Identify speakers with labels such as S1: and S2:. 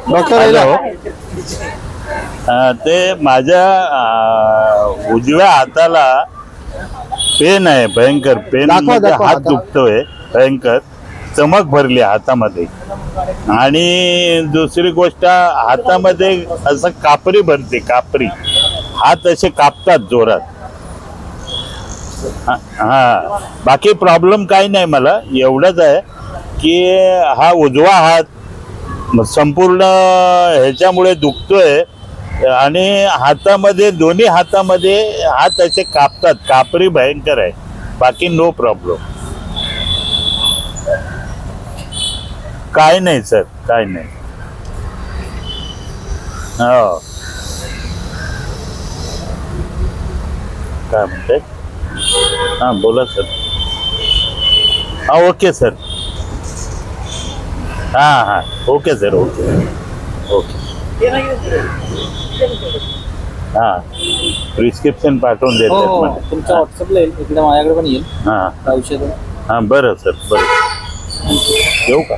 S1: Doctor
S2: hello. ते माझ्या उजव्या हाताला पेन आहे, भयंकर पेन.
S1: दाखवा,
S2: म्हणजे
S1: दाखवा
S2: हात
S1: हाता.
S2: दुखतोय भयंकर, चमक भरली हातामध्ये. आणि दुसरी गोष्ट, हातामध्ये असं कापरी भरते, कापरी. हात असे कापतात जोरात. हा, बाकी प्रॉब्लेम काही नाही मला. एवढंच आहे की हा उजवा हात संपूर्ण ह्याच्यामुळे दुखतोय. आणि हातामध्ये, दोन्ही हातामध्ये हात असे कापतात, कापरी भयंकर आहे. बाकी नो प्रॉब्लेम. काय नाही सर, काय नाही. हो, काय म्हणते? हा, बोला सर. हा, ओके सर. हा हा, ओके सर, ओके ओके. हा, प्रिस्क्रिप्शन पाठवून देतात
S3: हो,
S2: मला.
S3: तुमच्या व्हॉट्सअपला येईल, इकडे माझ्याकडे पण येईल
S2: हा
S3: औषध.
S2: हा, बरं सर, बरं. येऊ का?